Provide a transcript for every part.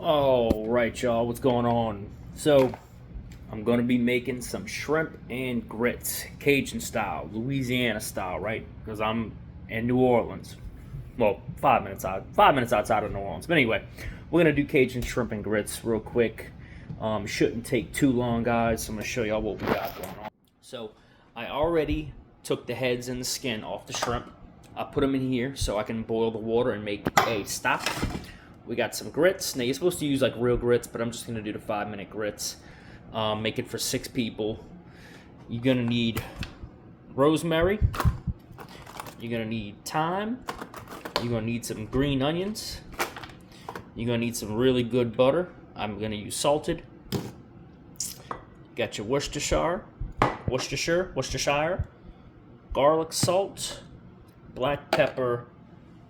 All right, y'all, what's going on? So, I'm gonna be making some shrimp and grits, Cajun style, Louisiana style, right? Because I'm in New Orleans. Well, 5 minutes outside of New Orleans. But anyway, we're gonna do Cajun shrimp and grits real quick. Shouldn't take too long, guys. So I'm gonna show y'all what we got going on. So, I already took the heads and the skin off the shrimp. I put them in here so I can boil the water and make a stock. We got some grits. Now, you're supposed to use like real grits, but I'm just going to do the 5-minute grits. Make it for 6 people. You're going to need rosemary. You're going to need thyme. You're going to need some green onions. You're going to need some really good butter. I'm going to use salted. Got your Worcestershire, garlic salt, black pepper,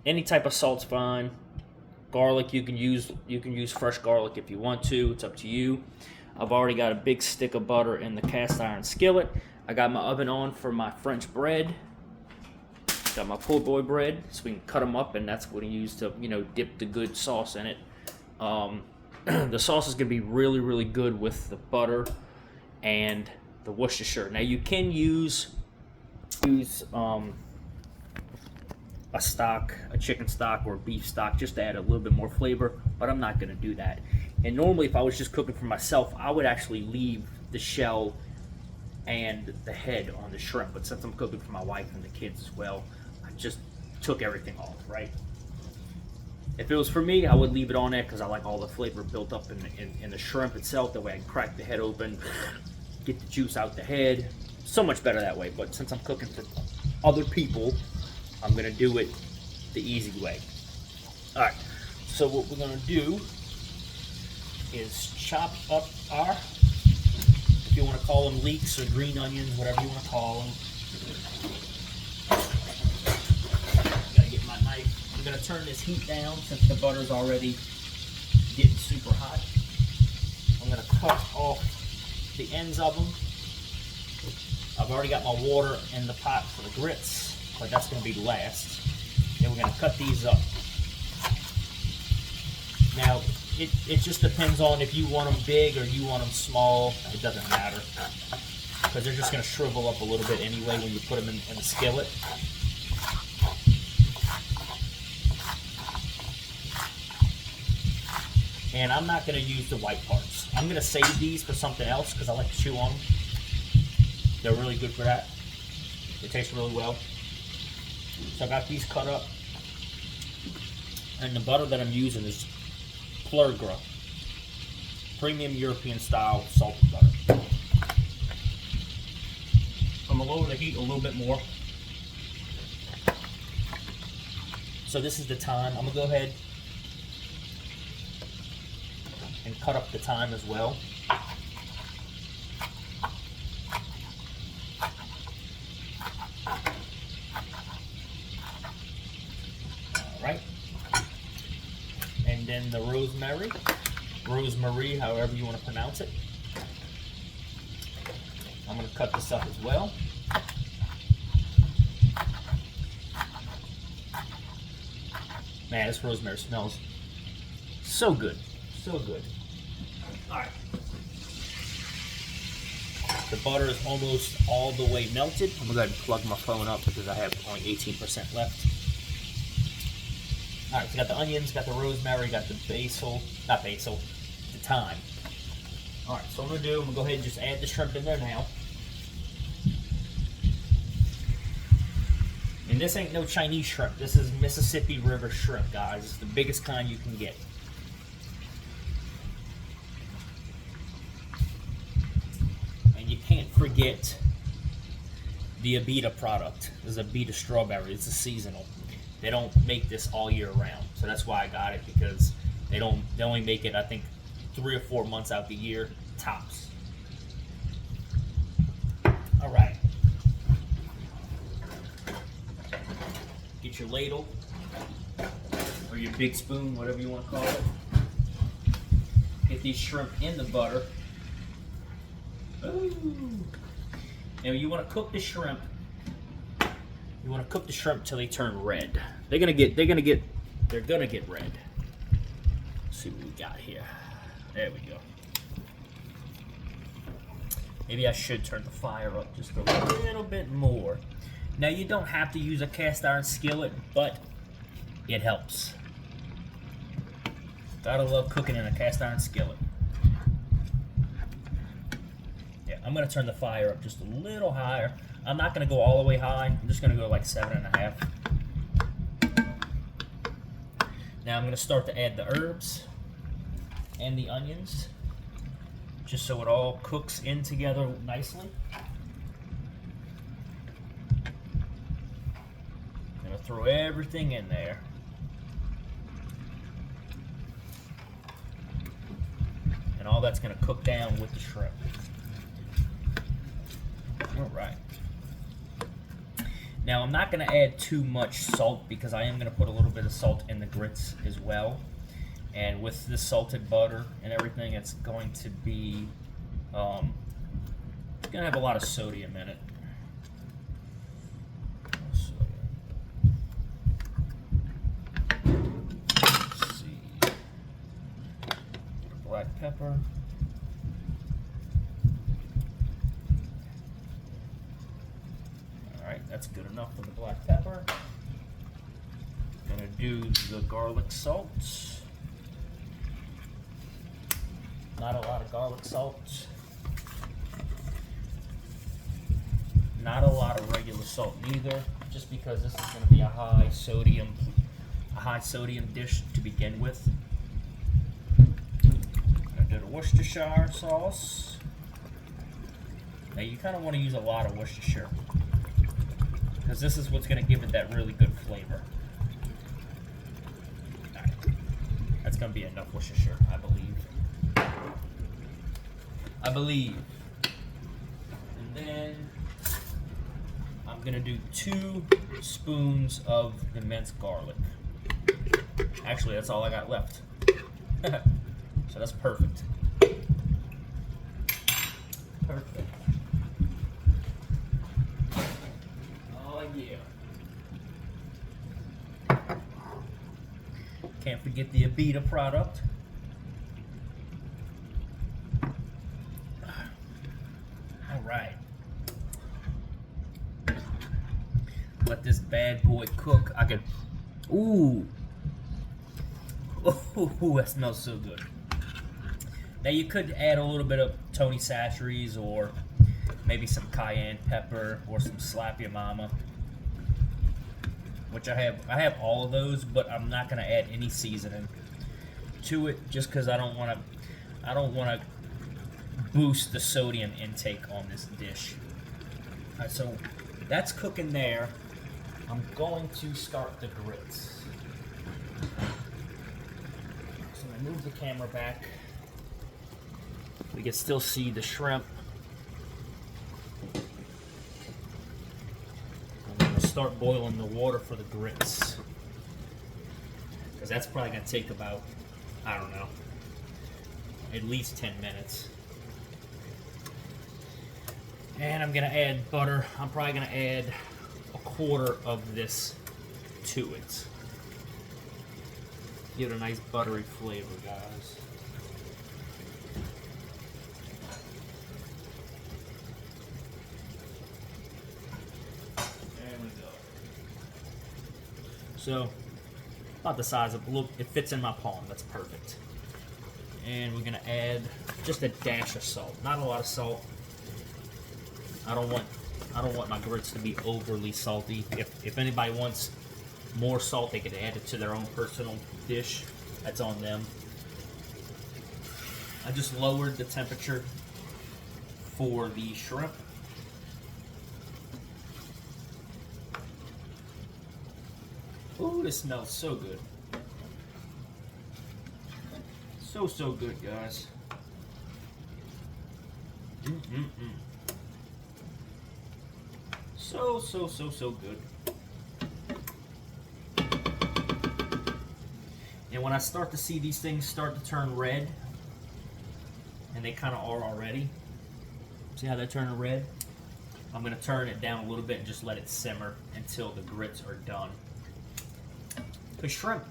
any type of salt's fine. Garlic, you can use fresh garlic if you want to. It's up to you. I've already got a big stick of butter in the cast iron skillet. I got my oven on for my French bread. Got my po' boy bread, so we can cut them up, and that's what we use to, dip the good sauce in it. The sauce is gonna be really, really good with the butter and the Worcestershire. Now you can use a chicken stock or a beef stock, just to add a little bit more flavor, but I'm not going to do that. And normally if I was just cooking for myself, I would actually leave the shell and the head on the shrimp, but since I'm cooking for my wife and the kids as well, I just took everything off, right? If it was for me, I would leave it on there because I like all the flavor built up in the shrimp itself. That way I can crack the head open, get the juice out the head. So much better that way, but since I'm cooking for other people, I'm gonna do it the easy way. All right, so what we're gonna do is chop up our, if you wanna call them leeks or green onions, whatever you wanna call them. Gotta get my knife. I'm gonna turn this heat down since the butter's already getting super hot. I'm gonna cut off the ends of them. I've already got my water in the pot for the grits, but that's going to be last. Then we're going to cut these up. Now, it just depends on if you want them big or you want them small. It doesn't matter, because they're just going to shrivel up a little bit anyway when you put them in the skillet. And I'm not going to use the white parts. I'm going to save these for something else because I like to chew on them. They're really good for that. They taste really well. So I got these cut up. And the butter that I'm using is Plurgra. Premium European style salted butter. I'm going to lower the heat a little bit more. So this is the thyme. I'm going to go ahead and cut up the thyme as well. Right, and then the rosemary, however you want to pronounce it. I'm going to cut this up as well. Man, this rosemary smells so good, so good. All right, the butter is almost all the way melted. I'm going to go ahead and plug my phone up because I have only 18% left. All right, so got the onions, got the rosemary, got the the thyme. All right, so what I'm gonna go ahead and just add the shrimp in there now. And this ain't no Chinese shrimp. This is Mississippi River shrimp, guys. It's the biggest kind you can get. And you can't forget the Abita product. This is Abita strawberry. It's a seasonal. They don't make this all year round, so that's why I got it, because they only make it, I think, 3 or 4 months out the year, tops. All right. Get your ladle or your big spoon, whatever you want to call it. Get these shrimp in the butter. Ooh. Now you want to cook the shrimp. You want to cook the shrimp till they turn red. They're gonna get red. see what we got here. There we go. Maybe I should turn the fire up just a little bit more. Now, you don't have to use a cast iron skillet, but it helps. Gotta love cooking in a cast iron skillet. Yeah, I'm gonna turn the fire up just a little higher. I'm not gonna go all the way high. I'm just gonna go like 7.5. Now I'm gonna start to add the herbs and the onions, just so it all cooks in together nicely. I'm gonna throw everything in there. And all that's gonna cook down with the shrimp. All right. Now I'm not going to add too much salt because I am going to put a little bit of salt in the grits as well. And with the salted butter and everything, it's going to be, it's going to have a lot of sodium in it. Let's see. Black pepper. That's good enough for the black pepper. Gonna do the garlic salt. Not a lot of garlic salt. Not a lot of regular salt neither, just because this is gonna be a high sodium dish to begin with. Gonna do the Worcestershire sauce. Now you kind of want to use a lot of Worcestershire, because this is what's going to give it that really good flavor. Right. That's going to be enough Worcestershire, I believe. And then I'm going to do 2 spoons of the minced garlic. Actually, that's all I got left. So that's perfect. Perfect. Yeah. Can't forget the Abita product. All right. Let this bad boy cook. I can. Ooh. Ooh, that smells so good. Now you could add a little bit of Tony Chachere's or maybe some cayenne pepper or some Slap Your Mama, which I have all of those, but I'm not going to add any seasoning to it just because I don't want to boost the sodium intake on this dish. All right, so that's cooking there. I'm going to start the grits. So I'm going to move the camera back. We can still see the shrimp. Start boiling the water for the grits, because that's probably going to take about, I don't know, at least 10 minutes. And I'm going to add butter. I'm probably going to add 1/4 of this to it. Give it a nice buttery flavor, guys. So, about the size of, look, it fits in my palm. That's perfect. And we're gonna add just a dash of salt. Not a lot of salt. I don't want my grits to be overly salty. If anybody wants more salt, they could add it to their own personal dish. That's on them. I just lowered the temperature for the shrimp. Ooh, this smells so good. So good, guys. So good. And when I start to see these things start to turn red, and they kind of are already, see how they're turning red? I'm going to turn it down a little bit and just let it simmer until the grits are done. The shrimp,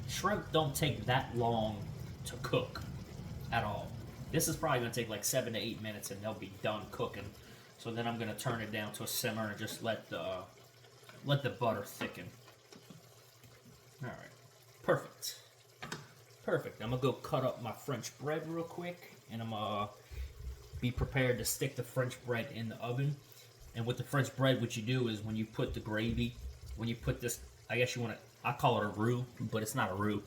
shrimp don't take that long to cook at all. This is probably going to take like 7 to 8 minutes and they'll be done cooking. So then I'm going to turn it down to a simmer and just let the butter thicken. All right, perfect. Perfect. I'm going to go cut up my French bread real quick, and I'm going to be prepared to stick the French bread in the oven. And with the French bread, what you do is when you put the gravy, when you put this, I guess you want to, I call it a roux, but it's not a roux.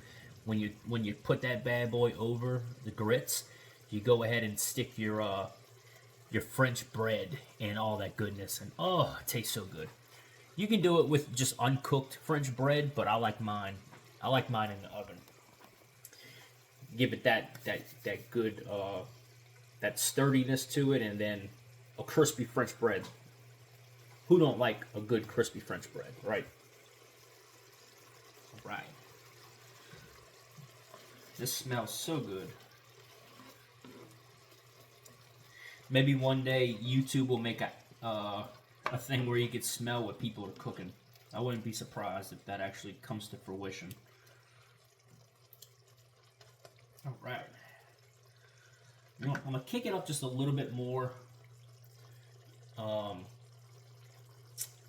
When you put that bad boy over the grits, you go ahead and stick your French bread and all that goodness, and oh, it tastes so good. You can do it with just uncooked French bread, but I like mine. I like mine in the oven. Give it that good that sturdiness to it, and then a crispy French bread. Who don't like a good crispy French bread, right? All right. This smells so good. Maybe one day YouTube will make a thing where you could smell what people are cooking. I wouldn't be surprised if that actually comes to fruition. All right. You know, I'm gonna kick it up just a little bit more,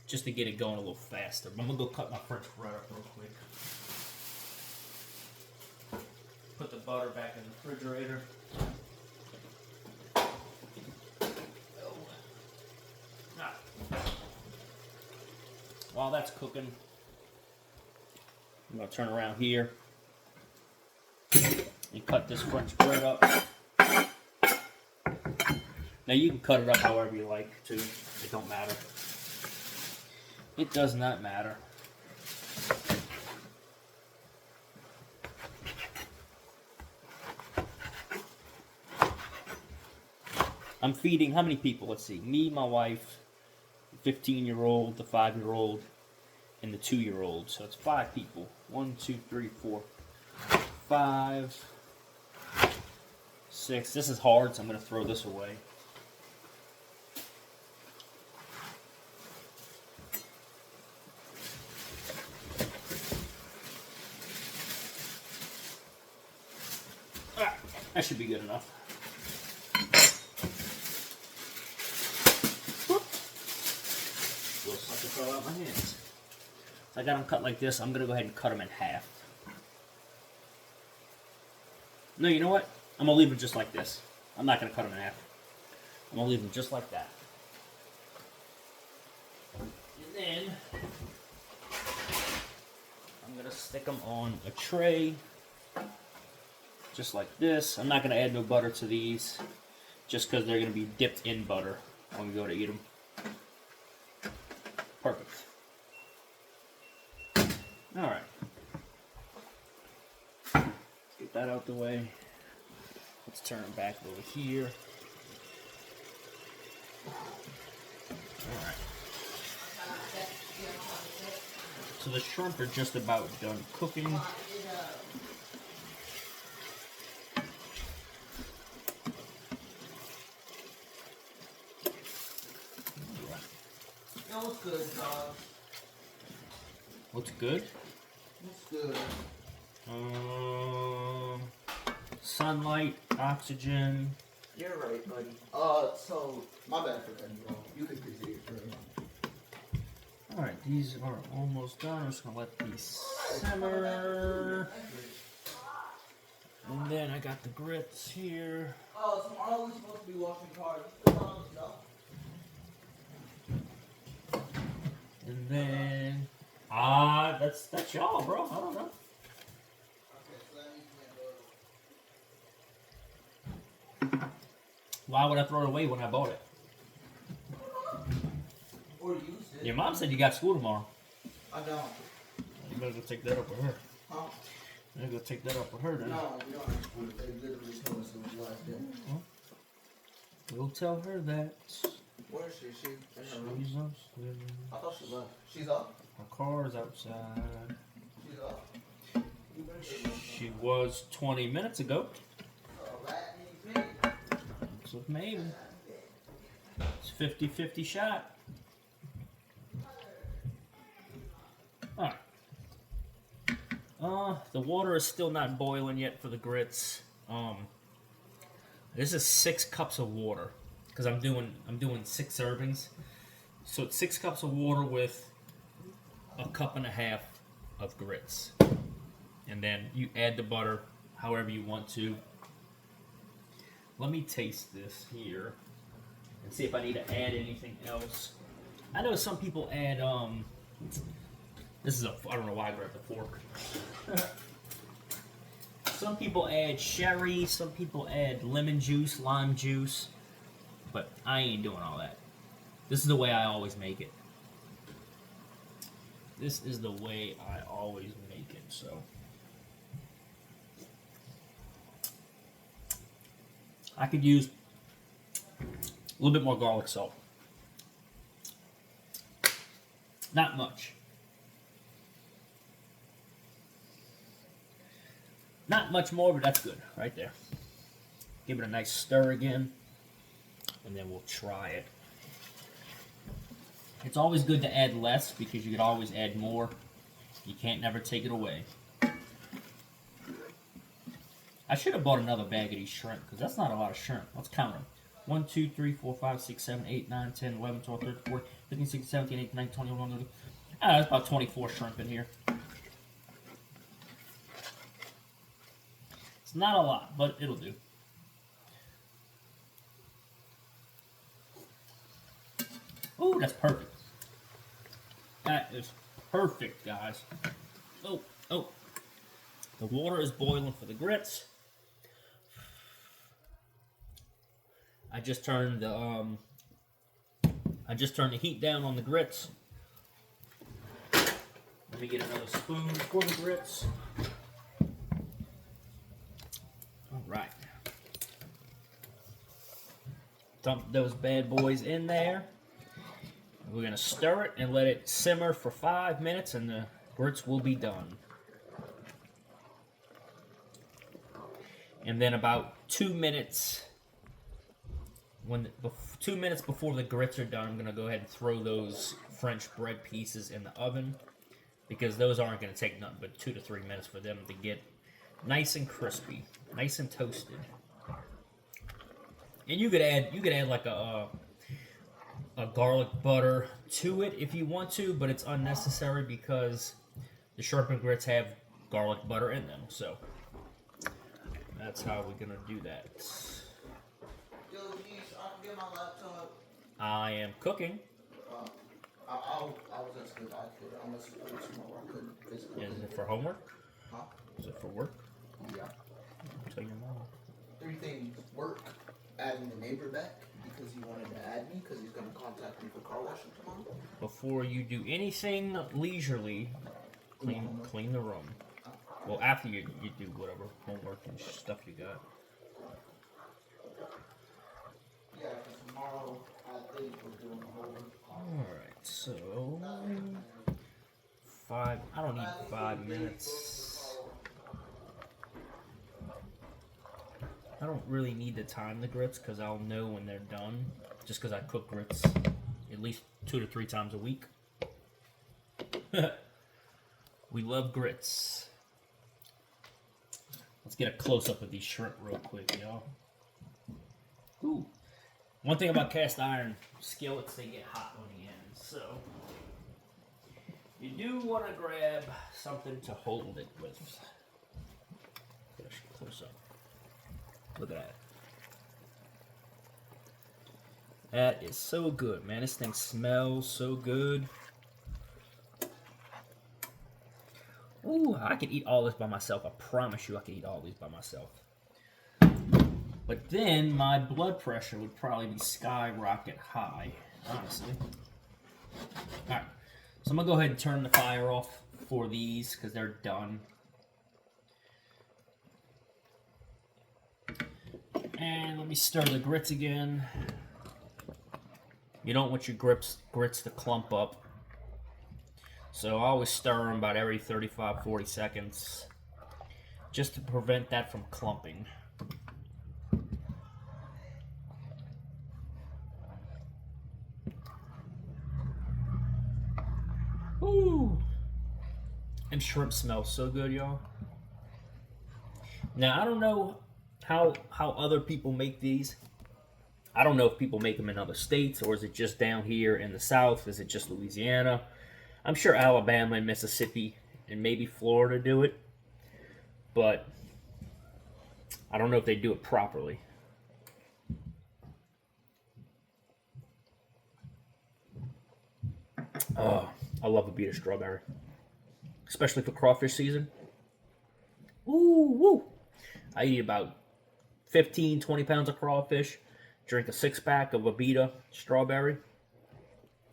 just to get it going a little faster. But I'm gonna go cut my French bread up real quick. Put the butter back in the refrigerator. While that's cooking, I'm going to turn around here and cut this French bread up. Now you can cut it up however you like too. It don't matter. It does not matter. I'm feeding how many people? Let's see. Me, my wife, 15-year-old, the 5-year-old, and the 2-year-old. So it's 5 people. 1, 2, 3, 4, 5, 6. This is hard, so I'm going to throw this away. That should be good enough. Little sucker fell out my hands. So I got them cut like this. I'm gonna go ahead and cut them in half. No, you know what? I'm gonna leave them just like this. I'm not gonna cut them in half. I'm gonna leave them just like that. And then I'm gonna stick them on a tray. Just like this. I'm not going to add no butter to these, just because they're going to be dipped in butter when we go to eat them. Perfect. Alright. Get that out the way. Let's turn it back over here. Alright. So the shrimp are just about done cooking. What's good, dog? What's good? What's good? Sunlight, oxygen. You're right, buddy. So my bad for cutting you off. You can continue. Alright, these are almost done. I'm just gonna let these simmer. And then I got the grits here. Oh, tomorrow we're supposed to be washing cars. No. And then that's y'all, bro. I don't know. Okay, so that means Why would I throw it away when I bought it? or use it. Your mom said you got school tomorrow. I don't. You better go take that up with her. Huh? You better go take that up with her then. No, we don't have school. They literally told us it was last day. Go tell her that. Where is she? She in her room? She's upstairs. I thought she left. She's up? Her car's outside. She's up? She was 20 minutes ago. That means me. So maybe. It's 50-50 shot. Alright. The water is still not boiling yet for the grits. This is 6 cups of water because I'm doing 6 servings. So it's 6 cups of water with a cup and a half of grits. And then you add the butter however you want to. Let me taste this here and see if I need to add anything else. I know some people add I don't know why I grabbed the fork. Some people add sherry, some people add lemon juice, lime juice, but I ain't doing all that. This is the way I always make it. This is the way I always make it, so. I could use a little bit more garlic salt. Not much. Not much more, but that's good right there. Give it a nice stir again, and then we'll try it. It's always good to add less because you could always add more. You can't never take it away. I should have bought another bag of these shrimp because that's not a lot of shrimp. Let's count them. 1, 2, 3, 4, 5, 6, 7, 8, 9, 10, 11, 12, 13, 14, 15, 16, 17, 18, 19, 20, 21, 22. That's about 24 shrimp in here. It's not a lot, but it'll do. Oh, that's perfect. That is perfect, guys. Oh. The water is boiling for the grits. I just turned the heat down on the grits. Let me get another spoon for the grits. All right. Dump those bad boys in there. We're gonna stir it and let it simmer for 5 minutes, and the grits will be done. And then about 2 minutes, 2 minutes before the grits are done, I'm gonna go ahead and throw those French bread pieces in the oven because those aren't gonna take nothing but 2 to 3 minutes for them to get nice and crispy, nice and toasted. And you could add like a garlic butter to it if you want to, but it's unnecessary because the shrimp and grits have garlic butter in them. So that's how we're gonna do that. Yo, geez, I can get my laptop. I am cooking. I was asking if I could. I'm gonna support tomorrow. I couldn't physically. Is it for homework? Huh? Is it for work? Yeah. Tell your mom. 3 things. Work. Adding the neighbor back because he wanted to add me because he's gonna contact me for car washing tomorrow. Before you do anything leisurely, clean the room. Well, after you do whatever homework and stuff you got. Yeah, because tomorrow I think we're doing the whole. Alright, so 5. I don't need 5 minutes. I don't really need to time the grits because I'll know when they're done. Just because I cook grits at least 2 to 3 times a week. We love grits. Let's get a close-up of these shrimp real quick, y'all. Ooh. One thing about cast iron skillets, they get hot on the end, so you do want to grab something to hold it with. Get a close-up. Look at that. That is so good, man. This thing smells so good. Ooh, I could eat all this by myself. I promise you I could eat all these by myself. But then my blood pressure would probably be skyrocket high, honestly. Alright, so I'm going to go ahead and turn the fire off for these because they're done. And let me stir the grits again. You don't want your grits to clump up. So I always stir them about every 35-40 seconds just to prevent that from clumping. Ooh. And shrimp smells so good, y'all. Now I don't know how other people make these. I don't know if people make them in other states or is it just down here in the South? Is it just Louisiana? I'm sure Alabama and Mississippi and maybe Florida do it, but I don't know if they do it properly. Oh, I love a beet of strawberry, especially for crawfish season. Ooh, woo! I eat about 15, 20 pounds of crawfish, drink a 6-pack of Abita strawberry.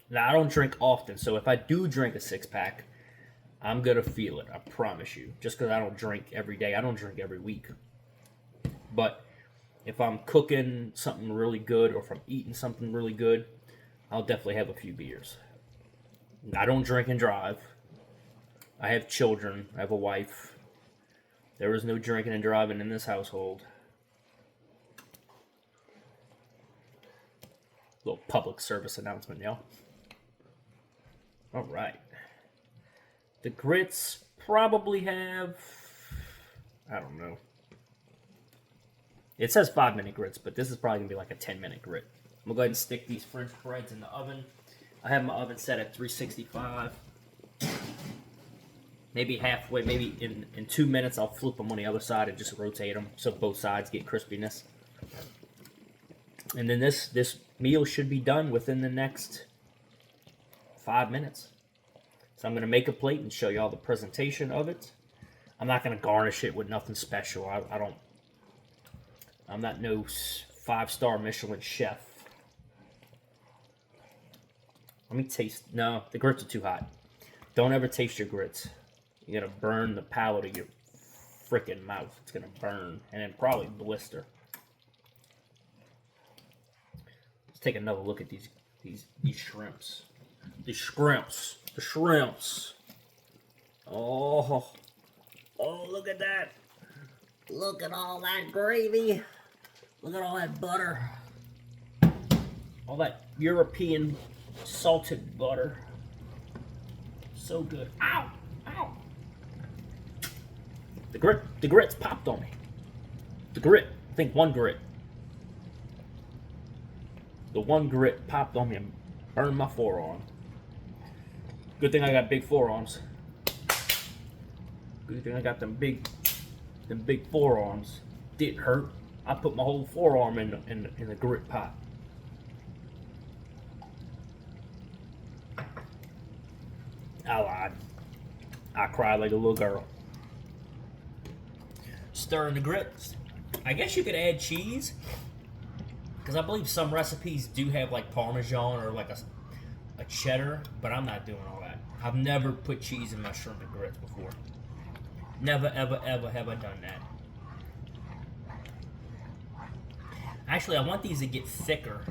Now, I don't drink often, so if I do drink a 6-pack, I'm going to feel it, I promise you. Just because I don't drink every day, I don't drink every week. But if I'm cooking something really good or if I'm eating something really good, I'll definitely have a few beers. I don't drink and drive. I have children, I have a wife. There is no drinking and driving in this household. Little public service announcement, y'all. All right. The grits probably have, I don't know. It says 5-minute grits, but this is probably going to be like a 10-minute grit. I'm going to go ahead and stick these French breads in the oven. I have my oven set at 365. Maybe halfway, maybe in 2 minutes, I'll flip them on the other side and just rotate them so both sides get crispiness. And then this meal should be done within the next 5 minutes. So I'm going to make a plate and show you all the presentation of it. I'm not going to garnish it with nothing special. I'm not no 5-star Michelin chef. Let me taste. No, the grits are too hot. Don't ever taste your grits. You're going to burn the palate of your freaking mouth. It's going to burn and then probably blister. Let's take another look at these shrimps. The shrimps. Oh, look at that. Look at all that gravy. Look at all that butter. All that European salted butter. So good. Ow! Ow! The grits popped on me. The grit. I think one grit. The one grit popped on me and burned my forearm. Good thing I got big forearms. Good thing I got them big forearms. Didn't hurt. I put my whole forearm in the grit pot. I lied. I cried like a little girl. Stirring the grits. I guess you could add cheese, because I believe some recipes do have like Parmesan or like a cheddar, but I'm not doing all that. I've never put cheese in my shrimp and grits before. Never, ever, ever have I done that. Actually, I want these to get thicker,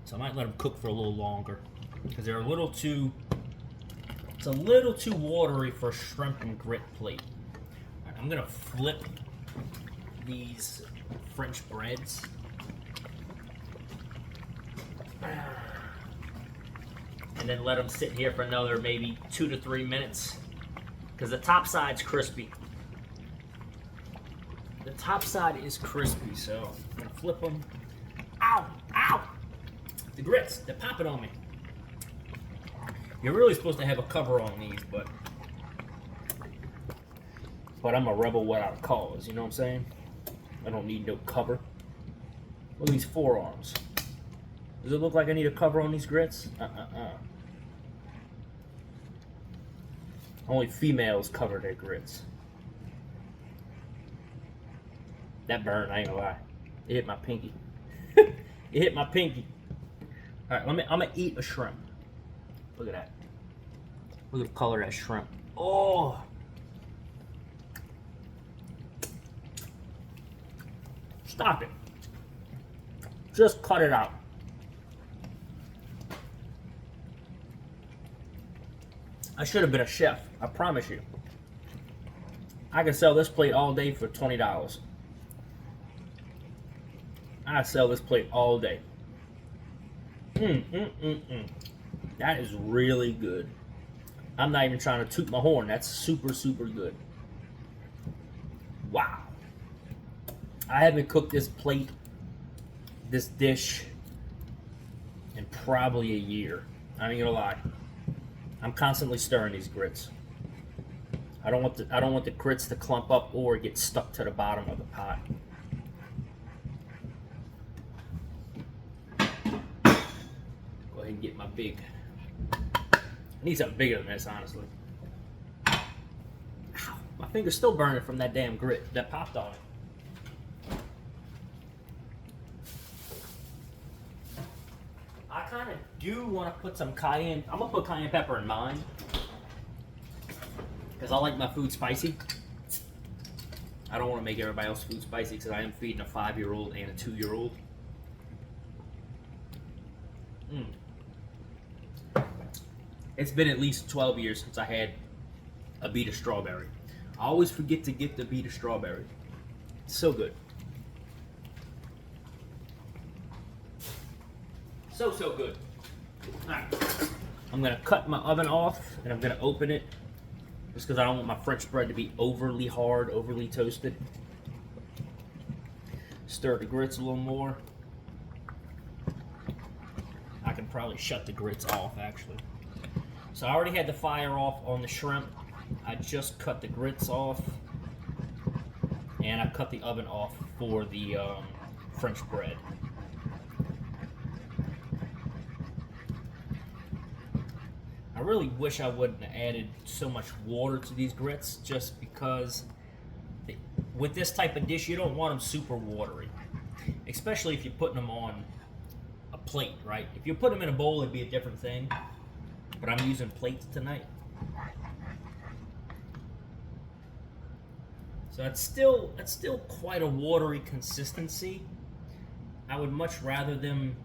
so I might let them cook for a little longer, because they're a little too. It's a little too watery for a shrimp and grit plate. Right, I'm gonna flip these French breads. And then let them sit here for another maybe 2 to 3 minutes, because the top side's crispy. The top side is crispy, so I'm gonna flip them. Ow! Ow! The grits, they're popping on me. You're really supposed to have a cover on these, but I'm a rebel without a cause, you know what I'm saying? I don't need no cover. Look at these forearms. Does it look like I need a cover on these grits? Only females cover their grits. That burn, I ain't gonna lie. It hit my pinky. It hit my pinky. Alright, I'm gonna eat a shrimp. Look at that. Look at the color of that shrimp. Oh! Stop it. Just cut it out. I should have been a chef, I promise you. I could sell this plate all day for $20. I sell this plate all day. That is really good. I'm not even trying to toot my horn. That's super, super good. Wow. I haven't cooked this dish, in probably a year. I ain't gonna lie. I'm constantly stirring these grits. I don't want the grits to clump up or get stuck to the bottom of the pot. Go ahead and get my big. I need something bigger than this, honestly. Ow, my finger's still burning from that damn grit that popped on it. I kind of do want to put some cayenne. I'm gonna put cayenne pepper in mine because I like my food spicy. I don't want to make everybody else food spicy because I am feeding a 5-year-old and a 2-year-old. It's been at least 12 years since I had a beet of strawberry. I always forget to get the beet of strawberry. It's so good. So good. Alright. I'm going to cut my oven off and I'm going to open it just because I don't want my French bread to be overly hard, overly toasted. Stir the grits a little more. I can probably shut the grits off actually. So I already had the fire off on the shrimp. I just cut the grits off. And I cut the oven off for the French bread. I really wish I wouldn't have added so much water to these grits just because with this type of dish you don't want them super watery. Especially if you're putting them on a plate, right? If you put them in a bowl it'd be a different thing. But I'm using plates tonight. So it's still quite a watery consistency. I would much rather them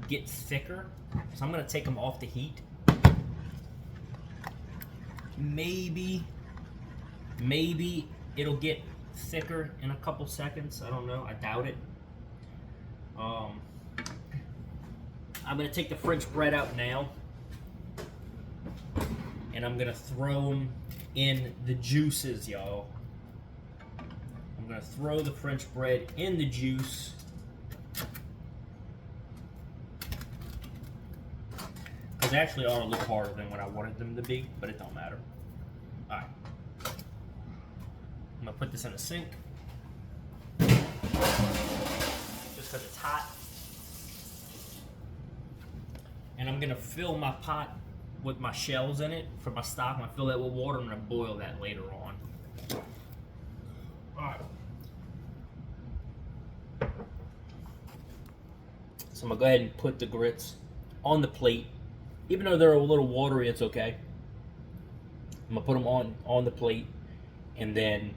get thicker. So I'm going to take them off the heat. Maybe it'll get thicker in a couple seconds. I don't know. I doubt it. I'm going to take the French bread out now. And I'm going to throw them in the juices, y'all. I'm going to throw the French bread in the juice. Because they actually are a little harder than what I wanted them to be, but it don't matter. Alright. I'm going to put this in a sink. Just because it's hot. And I'm going to fill my pot with my shells in it for my stock. I'm going to fill that with water. I'm going to boil that later on. Alright. So I'm going to go ahead and put the grits on the plate. Even though they're a little watery, it's okay. I'm going to put them on the plate. And then,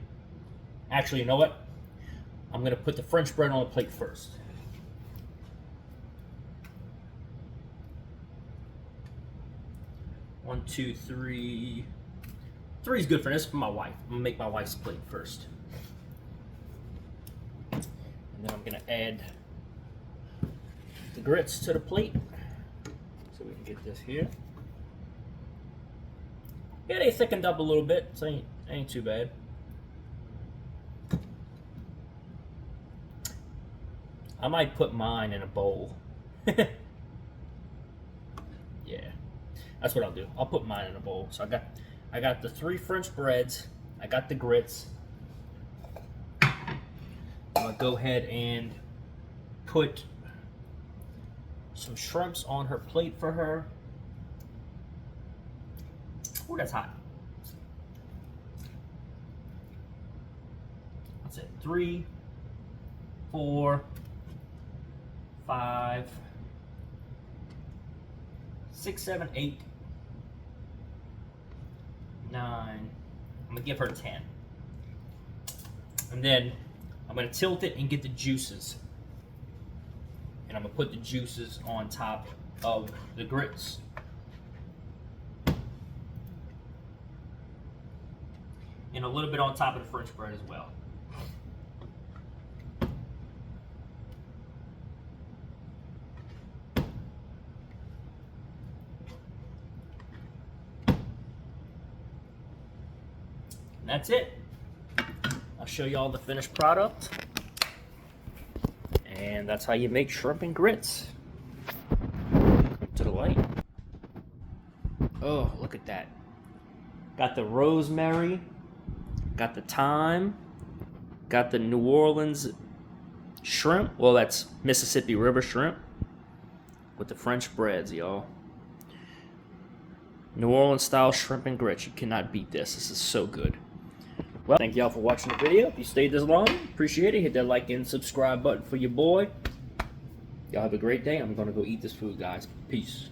actually, you know what? I'm going to put the French bread on the plate first. One, two, three. Three's good for this. For my wife. I'm gonna make my wife's plate first, and then I'm gonna add the grits to the plate. So we can get this here. Yeah, they thickened up a little bit, so ain't too bad. I might put mine in a bowl. Yeah. That's what I'll do. I'll put mine in a bowl. So I got the 3 French breads. I got the grits. I'm gonna go ahead and put some shrimps on her plate for her. Ooh, that's hot. That's it. 3, 4, 5, 6, 7, 8, 9. I'm gonna give her 10. And then I'm gonna tilt it and get the juices. And I'm gonna put the juices on top of the grits. And a little bit on top of the French bread as well. that's it. I'll show you all the finished product. And that's how you make shrimp and grits. To the light. Oh, look at that. Got the rosemary, got the thyme, got the New Orleans shrimp. Well, that's Mississippi River shrimp with the French breads, y'all. New Orleans style shrimp and grits. You cannot beat this. This is so good. Well, thank y'all for watching the video. If you stayed this long, appreciate it. Hit that like and subscribe button for your boy. Y'all have a great day. I'm going to go eat this food, guys. Peace.